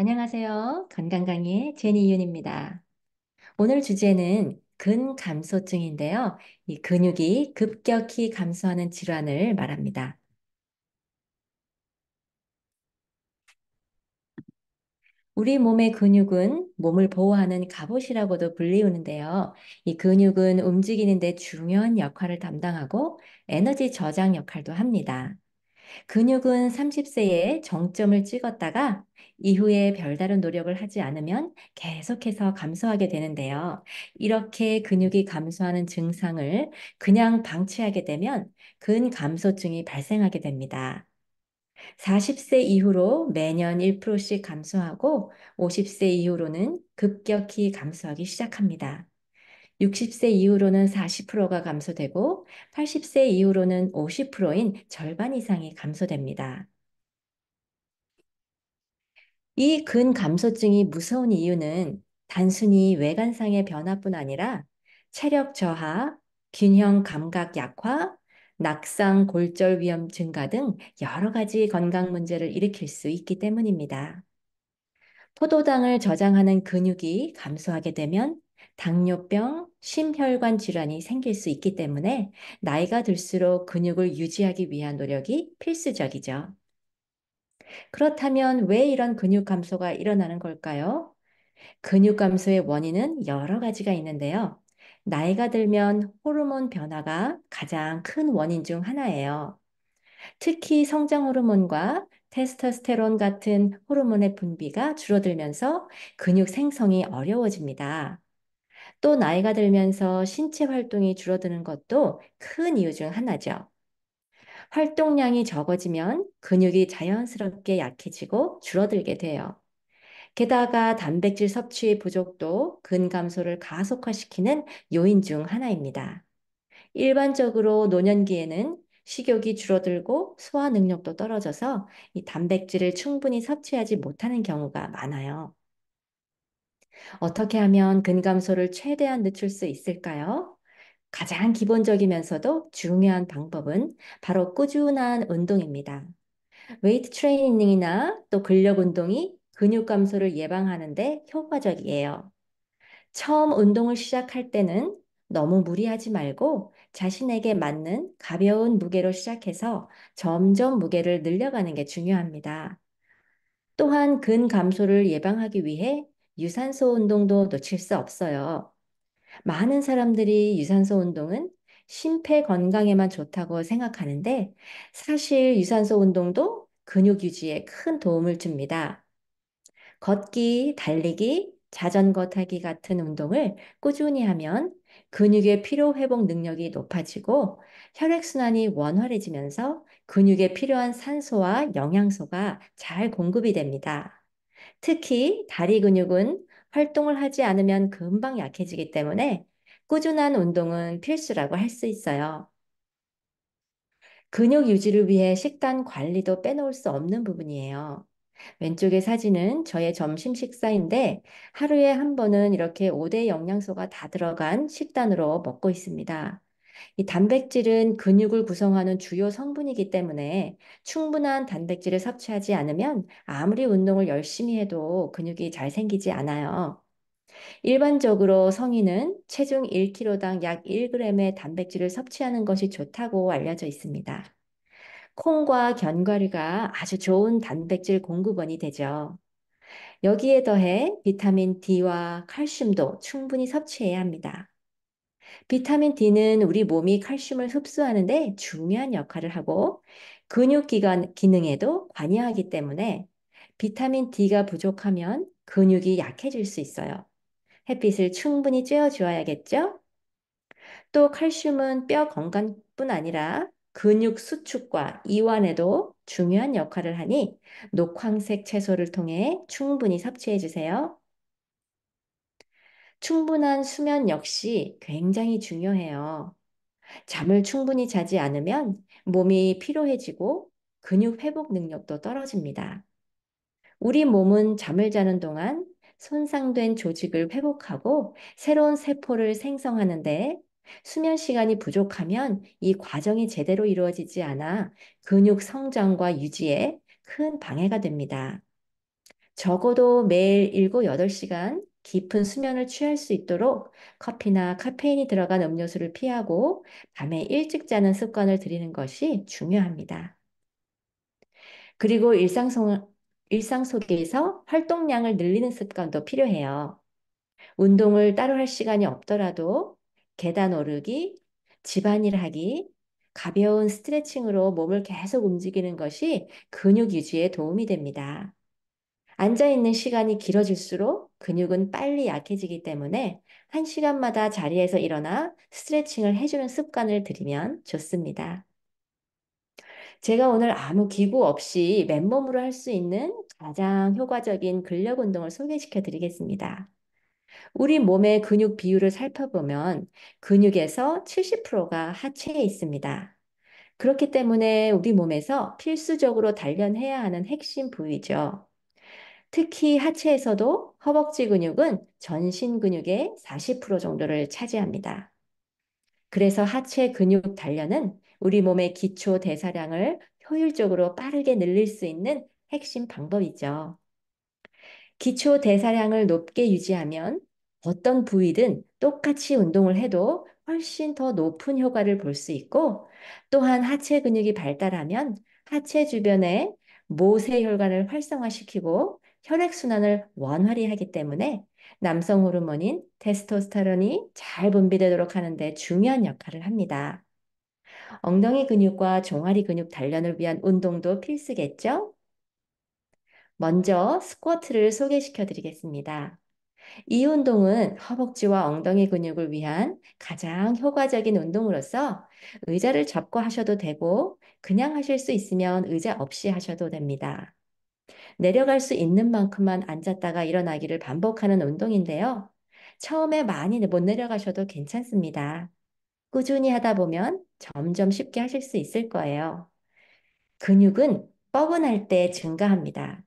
안녕하세요. 건강강의 제니윤입니다. 오늘 주제는 근감소증인데요. 이 근육이 급격히 감소하는 질환을 말합니다. 우리 몸의 근육은 몸을 보호하는 갑옷이라고도 불리우는데요. 이 근육은 움직이는데 중요한 역할을 담당하고 에너지 저장 역할도 합니다. 근육은 30세에 정점을 찍었다가 이후에 별다른 노력을 하지 않으면 계속해서 감소하게 되는데요. 이렇게 근육이 감소하는 증상을 그냥 방치하게 되면 근감소증이 발생하게 됩니다. 40세 이후로 매년 1%씩 감소하고 50세 이후로는 급격히 감소하기 시작합니다. 60세 이후로는 40%가 감소되고 80세 이후로는 50%인 절반 이상이 감소됩니다. 이 근감소증이 무서운 이유는 단순히 외관상의 변화뿐 아니라 체력 저하, 균형 감각 약화, 낙상 골절 위험 증가 등 여러 가지 건강 문제를 일으킬 수 있기 때문입니다. 포도당을 저장하는 근육이 감소하게 되면 당뇨병, 심혈관 질환이 생길 수 있기 때문에 나이가 들수록 근육을 유지하기 위한 노력이 필수적이죠. 그렇다면 왜 이런 근육 감소가 일어나는 걸까요? 근육 감소의 원인은 여러 가지가 있는데요. 나이가 들면 호르몬 변화가 가장 큰 원인 중 하나예요. 특히 성장 호르몬과 테스토스테론 같은 호르몬의 분비가 줄어들면서 근육 생성이 어려워집니다. 또 나이가 들면서 신체 활동이 줄어드는 것도 큰 이유 중 하나죠. 활동량이 적어지면 근육이 자연스럽게 약해지고 줄어들게 돼요. 게다가 단백질 섭취의 부족도 근감소를 가속화시키는 요인 중 하나입니다. 일반적으로 노년기에는 식욕이 줄어들고 소화 능력도 떨어져서 이 단백질을 충분히 섭취하지 못하는 경우가 많아요. 어떻게 하면 근감소를 최대한 늦출 수 있을까요? 가장 기본적이면서도 중요한 방법은 바로 꾸준한 운동입니다. 웨이트 트레이닝이나 또 근력 운동이 근육 감소를 예방하는데 효과적이에요. 처음 운동을 시작할 때는 너무 무리하지 말고 자신에게 맞는 가벼운 무게로 시작해서 점점 무게를 늘려가는 게 중요합니다. 또한 근감소를 예방하기 위해 유산소 운동도 놓칠 수 없어요. 많은 사람들이 유산소 운동은 심폐 건강에만 좋다고 생각하는데 사실 유산소 운동도 근육 유지에 큰 도움을 줍니다. 걷기, 달리기, 자전거 타기 같은 운동을 꾸준히 하면 근육의 피로 회복 능력이 높아지고 혈액순환이 원활해지면서 근육에 필요한 산소와 영양소가 잘 공급이 됩니다. 특히 다리 근육은 활동을 하지 않으면 금방 약해지기 때문에 꾸준한 운동은 필수라고 할 수 있어요. 근육 유지를 위해 식단 관리도 빼놓을 수 없는 부분이에요. 왼쪽의 사진은 저의 점심 식사인데 하루에 한 번은 이렇게 5대 영양소가 다 들어간 식단으로 먹고 있습니다. 이 단백질은 근육을 구성하는 주요 성분이기 때문에 충분한 단백질을 섭취하지 않으면 아무리 운동을 열심히 해도 근육이 잘 생기지 않아요. 일반적으로 성인은 체중 1kg당 약 1g의 단백질을 섭취하는 것이 좋다고 알려져 있습니다. 콩과 견과류가 아주 좋은 단백질 공급원이 되죠. 여기에 더해 비타민 D와 칼슘도 충분히 섭취해야 합니다. 비타민 D는 우리 몸이 칼슘을 흡수하는데 중요한 역할을 하고 근육기관 기능에도 관여하기 때문에 비타민 D가 부족하면 근육이 약해질 수 있어요. 햇빛을 충분히 쬐어주어야겠죠? 또 칼슘은 뼈 건강뿐 아니라 근육 수축과 이완에도 중요한 역할을 하니 녹황색 채소를 통해 충분히 섭취해 주세요. 충분한 수면 역시 굉장히 중요해요. 잠을 충분히 자지 않으면 몸이 피로해지고 근육 회복 능력도 떨어집니다. 우리 몸은 잠을 자는 동안 손상된 조직을 회복하고 새로운 세포를 생성하는데 수면 시간이 부족하면 이 과정이 제대로 이루어지지 않아 근육 성장과 유지에 큰 방해가 됩니다. 적어도 매일 7, 8시간 깊은 수면을 취할 수 있도록 커피나 카페인이 들어간 음료수를 피하고 밤에 일찍 자는 습관을 들이는 것이 중요합니다. 그리고 일상 속에서 활동량을 늘리는 습관도 필요해요. 운동을 따로 할 시간이 없더라도 계단 오르기, 집안일 하기, 가벼운 스트레칭으로 몸을 계속 움직이는 것이 근육 유지에 도움이 됩니다. 앉아 있는 시간이 길어질수록 근육은 빨리 약해지기 때문에 1시간마다 자리에서 일어나 스트레칭을 해주는 습관을 들이면 좋습니다. 제가 오늘 아무 기구 없이 맨몸으로 할 수 있는 가장 효과적인 근력 운동을 소개시켜 드리겠습니다. 우리 몸의 근육 비율을 살펴보면 근육에서 70%가 하체에 있습니다. 그렇기 때문에 우리 몸에서 필수적으로 단련해야 하는 핵심 부위죠. 특히 하체에서도 허벅지 근육은 전신 근육의 40% 정도를 차지합니다. 그래서 하체 근육 단련은 우리 몸의 기초 대사량을 효율적으로 빠르게 늘릴 수 있는 핵심 방법이죠. 기초 대사량을 높게 유지하면 어떤 부위든 똑같이 운동을 해도 훨씬 더 높은 효과를 볼 수 있고, 또한 하체 근육이 발달하면 하체 주변에 모세혈관을 활성화시키고 혈액순환을 원활히 하기 때문에 남성 호르몬인 테스토스테론이 잘 분비되도록 하는데 중요한 역할을 합니다. 엉덩이 근육과 종아리 근육 단련을 위한 운동도 필수겠죠? 먼저 스쿼트를 소개시켜 드리겠습니다. 이 운동은 허벅지와 엉덩이 근육을 위한 가장 효과적인 운동으로서 의자를 잡고 하셔도 되고 그냥 하실 수 있으면 의자 없이 하셔도 됩니다. 내려갈 수 있는 만큼만 앉았다가 일어나기를 반복하는 운동인데요. 처음에 많이 못 내려가셔도 괜찮습니다. 꾸준히 하다 보면 점점 쉽게 하실 수 있을 거예요. 근육은 뻐근할 때 증가합니다.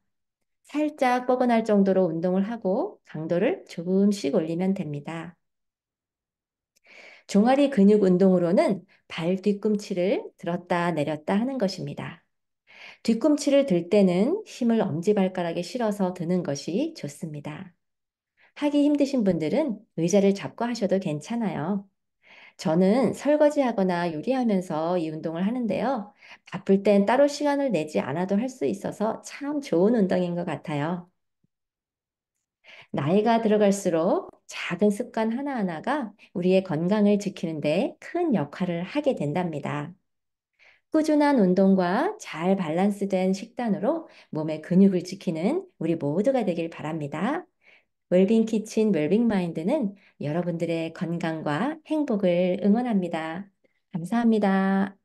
살짝 뻐근할 정도로 운동을 하고 강도를 조금씩 올리면 됩니다. 종아리 근육 운동으로는 발 뒤꿈치를 들었다 내렸다 하는 것입니다. 뒤꿈치를 들 때는 힘을 엄지발가락에 실어서 드는 것이 좋습니다. 하기 힘드신 분들은 의자를 잡고 하셔도 괜찮아요. 저는 설거지하거나 요리하면서 이 운동을 하는데요. 바쁠 땐 따로 시간을 내지 않아도 할 수 있어서 참 좋은 운동인 것 같아요. 나이가 들어갈수록 작은 습관 하나하나가 우리의 건강을 지키는데 큰 역할을 하게 된답니다. 꾸준한 운동과 잘 밸런스된 식단으로 몸의 근육을 지키는 우리 모두가 되길 바랍니다. 웰빙 키친 웰빙 마인드는 여러분들의 건강과 행복을 응원합니다. 감사합니다.